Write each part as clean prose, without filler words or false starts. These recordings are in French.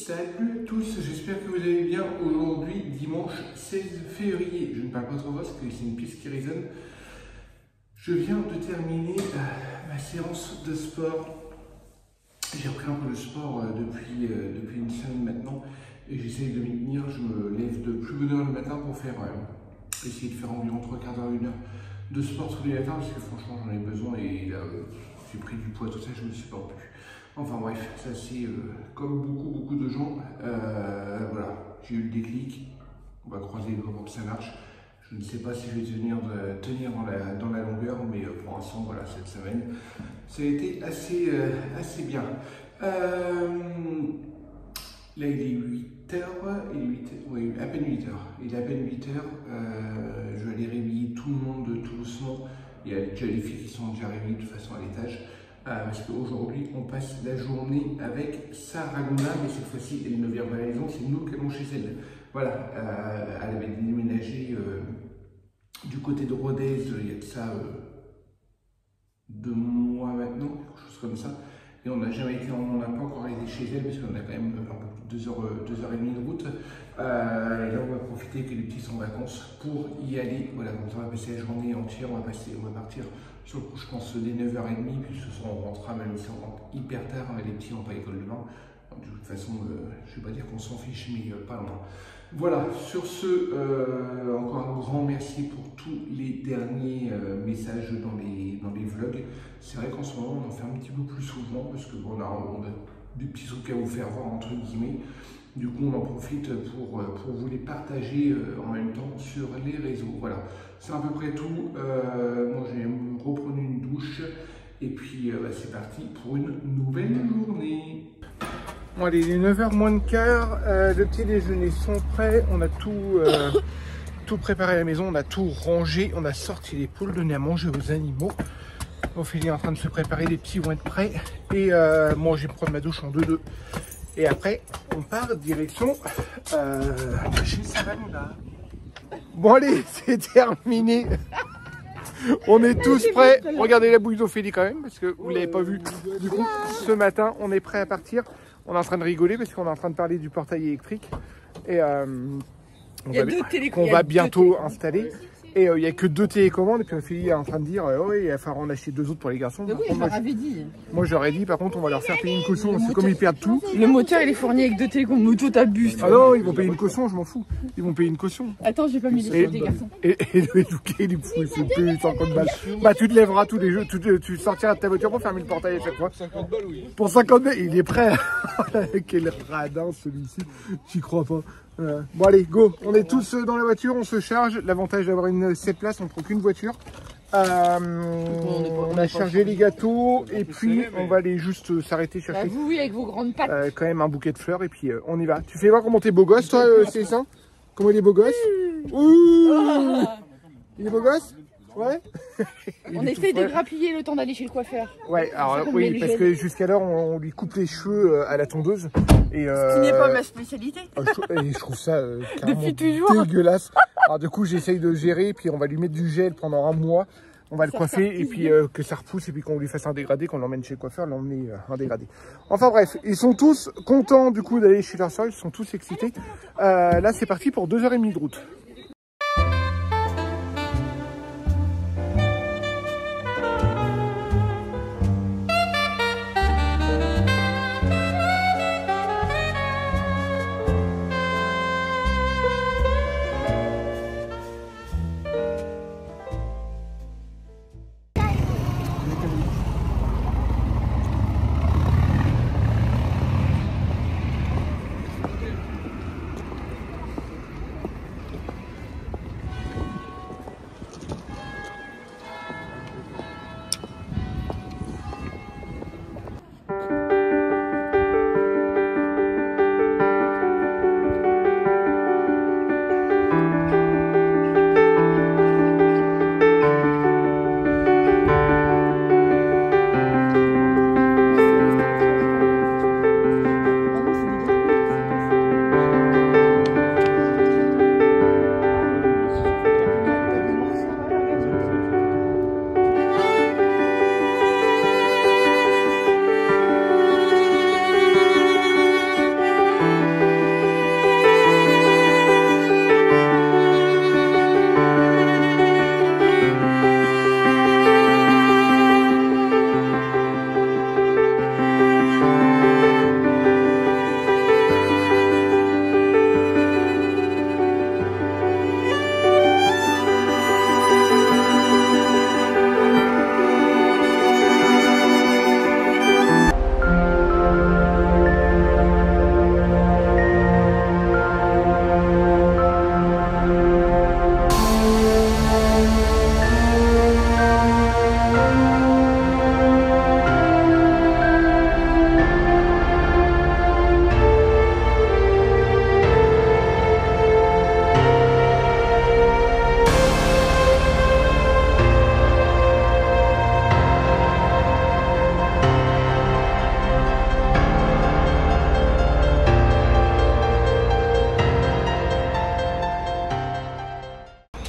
Salut à tous, j'espère que vous allez bien. Aujourd'hui, dimanche 16 février, je ne parle pas trop fort parce que c'est une piste qui résonne. Je viens de terminer ma séance de sport. J'ai repris un peu le sport depuis une semaine maintenant et j'essaye de m'y tenir. Je me lève de plus bonne heure le matin pour essayer de faire environ 3/4 d'heure, 1 heure de sport tous les matins parce que franchement j'en ai besoin et là j'ai pris du poids, tout ça, je ne me supporte plus. Enfin bref, ça c'est comme beaucoup de gens, voilà, j'ai eu le déclic, on va croiser les doigts pour que ça marche. Je ne sais pas si je vais tenir dans la longueur, mais pour l'instant, voilà, cette semaine, ça a été assez bien. Là, il est 8h, oui, à peine 8h. Il est à peine 8h, je vais aller réveiller tout le monde tout doucement. Il y a déjà les filles qui sont déjà réveillées de toute façon à l'étage. Parce qu'aujourd'hui, on passe la journée avec Sarah Luna, mais cette fois-ci, elle ne vient pas à la maison, c'est nous qui allons chez elle. Voilà, elle avait déménagé du côté de Rodez, il y a de ça 2 mois maintenant, quelque chose comme ça. Et on n'a jamais été, on n'a pas encore été chez elle, parce qu'on a quand même un peu 2h30 de route. Et là, on va profiter que les petits sont en vacances pour y aller. Voilà, donc on va passer la journée entière, on va partir sur le coup, je pense, dès 9h30, puis ce soir, on rentrera, même si on rentre hyper tard, les petits n'ont pas école demain. Donc, de toute façon, je ne vais pas dire qu'on s'en fiche, mais pas loin. Voilà, sur ce, encore un grand merci pour tous les derniers messages dans les vlogs. C'est vrai qu'en ce moment, on en fait un petit peu plus souvent, parce que bon, on a des petits trucs à vous faire voir, entre guillemets. Du coup, on en profite pour vous les partager en même temps sur les réseaux. Voilà, c'est à peu près tout. Moi, je vais me reprendre une douche. Et puis, c'est parti pour une nouvelle journée. Bon, allez, il est 9h moins le quart. Le petit déjeuner sont prêts. On a tout préparé à la maison. On a tout rangé. On a sorti les poules, donné à manger aux animaux. Ophélie est en train de se préparer. Les petits vont être prêts. Et moi, je vais prendre ma douche en 2-2. Et après, on part direction chez Sarah Luna. Bon allez, c'est terminé. On est tous prêts. Regardez la bouille d'Ophélie quand même, parce que vous ne l'avez pas vu. Du coup, ce matin, on est prêt à partir. On est en train de rigoler parce qu'on est en train de parler du portail électrique. Et qu'on va bientôt installer. Et il n'y a que 2 télécommandes. Et puis Ophélie est en train de dire oui, il va falloir en acheter 2 autres pour les garçons. Oui, je leur avais dit. Moi j'aurais dit, par contre, on va leur faire payer une caution. Parce que comme ils perdent tout. Le moteur il est fourni avec 2 télécommandes. Moto t'abuses. Ah non, ils vont payer une caution, je m'en fous. Ils vont payer une caution. Attends, j'ai pas mis les choses des garçons. Et le Douquet, il est fou, il se paye 50 balles. Bah, tu te lèveras tous les jours, tu sortiras de ta voiture pour fermer le portail à chaque fois. 50 balles, oui. Pour 50 balles, il est prêt. Quel radin celui-ci. J'y crois pas. Bon allez, go, on est tous dans la voiture, on se charge. L'avantage d'avoir une 7 places, on prend qu'une voiture. On a chargé les gâteaux et puis on va aller juste s'arrêter chercher. Vous, oui, avec vos grandes pattes. Quand même un bouquet de fleurs et puis on y va. Tu fais voir comment t'es beau gosse, toi, c'est ça? Comment il est beau gosse? Ouh, il est beau gosse? Ouais. On essaye de grappiller le temps d'aller chez le coiffeur. Ouais, alors oui, parce que jusqu'alors on lui coupe les cheveux à la tondeuse. Et, ce qui n'est pas ma spécialité. Et je trouve ça depuis toujours dégueulasse. Alors du coup j'essaye de gérer, puis on va lui mettre du gel pendant 1 mois. On va le coiffer et puis que ça repousse et puis qu'on lui fasse un dégradé, qu'on l'emmène chez le coiffeur, l'emmener un dégradé. Enfin bref, ils sont tous contents du coup d'aller chez leur soeur, ils sont tous excités. Là c'est parti pour 2h30 de route.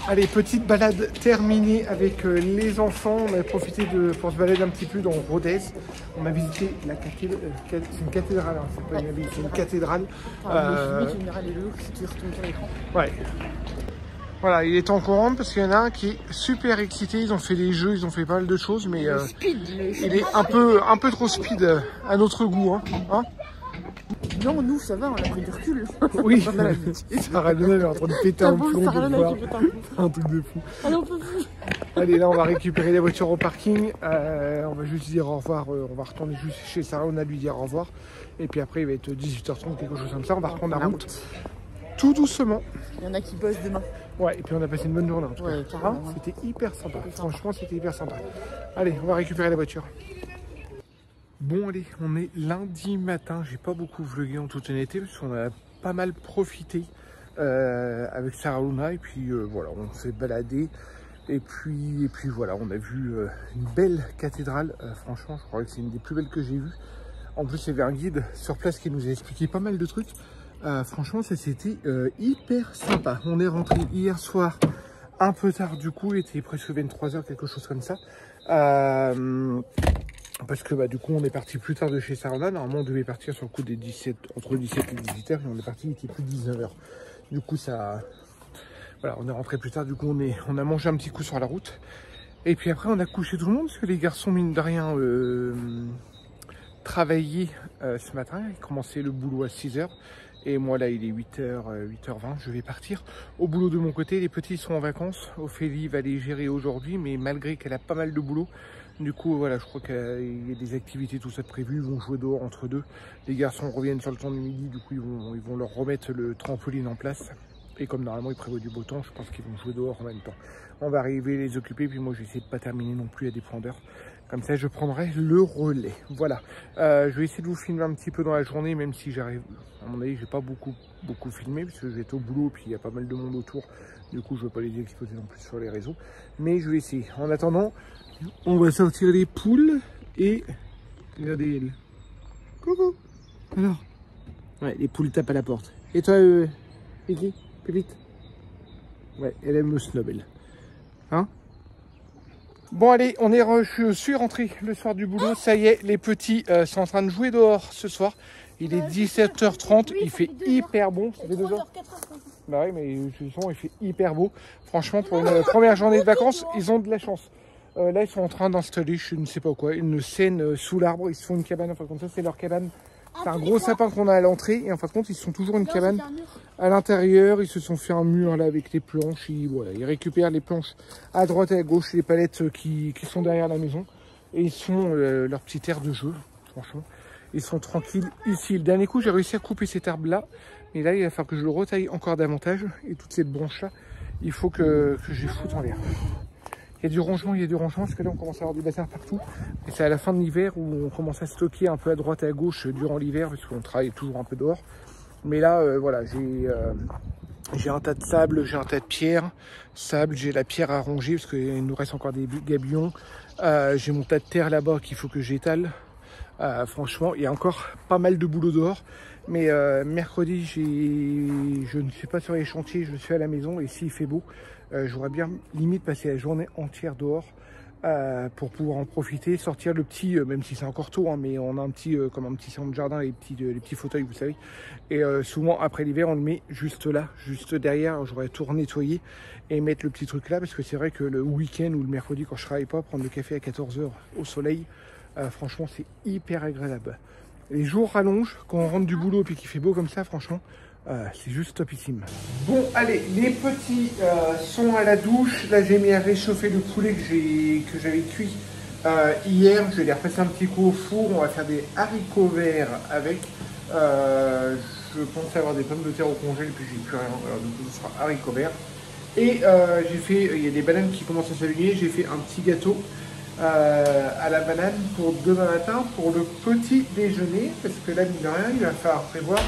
Allez, petite balade terminée avec les enfants. On a profité pour se balader un petit peu dans Rodez. On a visité la cathédrale. C'est une cathédrale, hein, c'est pas une abbaye, c'est une cathédrale. Ouais. Voilà, il est temps qu'on rentre parce qu'il y en a un qui est super excité. Ils ont fait des jeux, ils ont fait pas mal de choses, mais il est un peu trop speed à notre goût. Hein. Non, nous, ça va, on a pris du recul. Oui, Sarah Luna est en train de péter un plomb. Un truc de fou. Allez, on peut plus. Allez, là, on va récupérer les voitures au parking. On va juste dire au revoir. On va retourner juste chez Sarah Luna, lui dire au revoir. Et puis après, il va être 18h30, quelque chose comme ça. On va reprendre la route. Tout doucement. Il y en a qui bossent demain. Ouais, et puis on a passé une bonne journée en tout cas. Ouais, carrément. C'était hyper sympa. Franchement, c'était hyper sympa. Allez, on va récupérer la voiture. Bon, allez, on est lundi matin. J'ai pas beaucoup vlogué en toute honnêteté parce qu'on a pas mal profité avec Sarah Luna. Et puis voilà, on s'est baladé. Et puis voilà, on a vu une belle cathédrale. Franchement, je crois que c'est une des plus belles que j'ai vues. En plus, il y avait un guide sur place qui nous a expliqué pas mal de trucs. Franchement, ça c'était hyper sympa. On est rentré hier soir un peu tard du coup, il était presque 23h, quelque chose comme ça. Parce que du coup, on est parti plus tard de chez Sarah. Normalement, on devait partir sur le coup des 17, entre 17 et 18h, mais on est parti, il était plus de 19h. Du coup, ça... Voilà, on est rentré plus tard, du coup, on a mangé un petit coup sur la route. Et puis après, on a couché tout le monde, parce que les garçons, mine de rien, travaillaient ce matin. Ils commençaient le boulot à 6h. Et moi, là, il est 8h20, je vais partir au boulot de mon côté. Les petits sont en vacances. Ophélie va les gérer aujourd'hui, mais malgré qu'elle a pas mal de boulot, du coup, voilà, je crois qu'il y a des activités, tout ça de prévu. Ils vont jouer dehors entre deux. Les garçons reviennent sur le temps du midi, du coup, ils vont leur remettre le trampoline en place. Et comme normalement, ils prévoient du beau temps, je pense qu'ils vont jouer dehors en même temps. On va arriver, les occuper, puis moi, je vais essayer de ne pas terminer non plus à des points d'heure. Comme ça, je prendrai le relais. Voilà. Je vais essayer de vous filmer un petit peu dans la journée, même si j'arrive... À mon avis, je vais pas beaucoup filmé, parce que je vais être au boulot, puis il y a pas mal de monde autour. Du coup, je ne veux pas les exposer non plus sur les réseaux. Mais je vais essayer. En attendant, on va sortir les poules et... Regardez elle. Coucou. Alors. Ouais, les poules tapent à la porte. Et toi, Piggy, Pépite? Ouais, elle aime le snob, elle. Hein? Bon allez, je suis rentré le soir du boulot, ça y est, les petits sont en train de jouer dehors ce soir. Il est 17h30, il fait hyper bon, ça fait 2 heures. Bah oui, mais il fait hyper beau. Franchement, pour une première journée de vacances, ils ont de la chance. Là, ils sont en train d'installer, je ne sais pas quoi, une scène sous l'arbre. Ils se font une cabane, enfin comme ça, c'est leur cabane. C'est un gros sapin qu'on a à l'entrée et en fin de compte, ils sont toujours une cabane à l'intérieur. Ils se sont fait un mur là avec les planches. Ils récupèrent les planches à droite et à gauche, les palettes qui sont derrière la maison. Et ils sont leur petit air de jeu, franchement. Ils sont tranquilles ici. Le dernier coup, j'ai réussi à couper cet arbre là. Et là, il va falloir que je le retaille encore davantage. Et toute cette branche là, il faut que je les foute en l'air. Il y a du rangement, parce que là on commence à avoir du bazar partout. Et c'est à la fin de l'hiver où on commence à stocker un peu à droite et à gauche durant l'hiver, parce qu'on travaille toujours un peu dehors. Mais là, voilà, j'ai un tas de sable, j'ai un tas de pierres. Sable, j'ai la pierre à ronger, parce qu'il nous reste encore des gabions. J'ai mon tas de terre là-bas qu'il faut que j'étale. Franchement, il y a encore pas mal de boulot dehors. Mais mercredi, je ne suis pas sur les chantiers, je suis à la maison. Et s'il fait beau, j'aurais bien limite passé la journée entière dehors pour pouvoir en profiter, sortir le petit, même si c'est encore tôt, hein, mais on a un petit, comme un petit salon de jardin, les petits fauteuils, vous savez. Et souvent, après l'hiver, on le met juste là, juste derrière. J'aurais tout nettoyé et mettre le petit truc là, parce que c'est vrai que le week-end ou le mercredi, quand je travaille pas, prendre le café à 14 h au soleil, franchement, c'est hyper agréable. Les jours rallongent, quand on rentre du boulot et puis qu'il fait beau comme ça, franchement, c'est juste topissime. Bon, allez, les petits sont à la douche. Là, j'ai mis à réchauffer le poulet que j'avais cuit hier. Je vais les repasser un petit coup au four. On va faire des haricots verts avec. Je pense avoir des pommes de terre au congèle, puis j'ai plus rien. Alors, du coup, ce sera haricots verts. Et j'ai fait, il y a des bananes qui commencent à s'aligner. J'ai fait un petit gâteau à la banane pour demain matin, pour le petit déjeuner. Parce que là, mine de rien, il va falloir prévoir.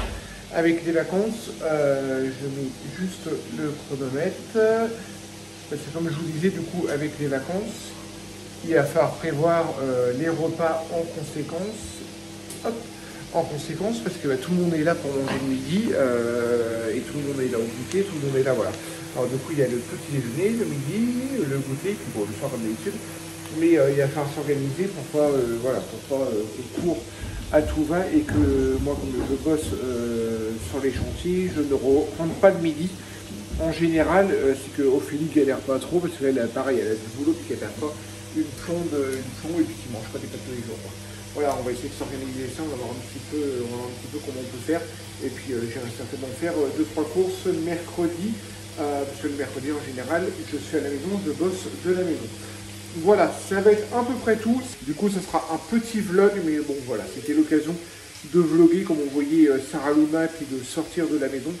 Avec les vacances, je mets juste le chronomètre. Parce que comme je vous disais, du coup, avec les vacances, il va falloir prévoir les repas en conséquence. Hop, en conséquence, parce que tout le monde est là pour manger le midi, et tout le monde est là au goûter, tout le monde est là, voilà. Alors du coup, il y a le petit déjeuner, le midi, le goûter, puis bon, le soir comme d'habitude. Mais il va falloir s'organiser pour pas, voilà, pour pas que court à tout va et que moi, comme je bosse sur les chantiers, je ne rentre pas le midi. En général, c'est que Ophélie galère pas trop parce qu'elle, pareil, elle a du boulot puis qu'elle perd pas une plombe et puis qui mange pas des pâtes tous les jours, quoi. Voilà, on va essayer de s'organiser ça, on va voir un petit peu, comment on peut faire. Et puis j'irai certainement faire 2-3 courses mercredi, parce que le mercredi en général, je suis à la maison, je bosse de la maison. Voilà, ça va être à peu près tout. Du coup, ça sera un petit vlog, mais bon, voilà, c'était l'occasion de vlogger, comme on voyait Sarah Luna, puis de sortir de la maison.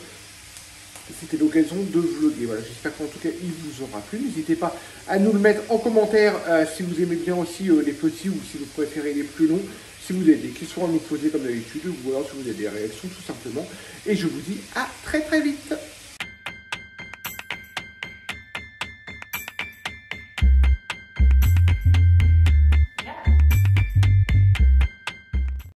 C'était l'occasion de vlogger. Voilà, j'espère qu'en tout cas, il vous aura plu. N'hésitez pas à nous le mettre en commentaire si vous aimez bien aussi les petits ou si vous préférez les plus longs. Si vous avez des questions à nous poser comme d'habitude, ou alors si vous avez des réactions tout simplement. Et je vous dis à très très vite.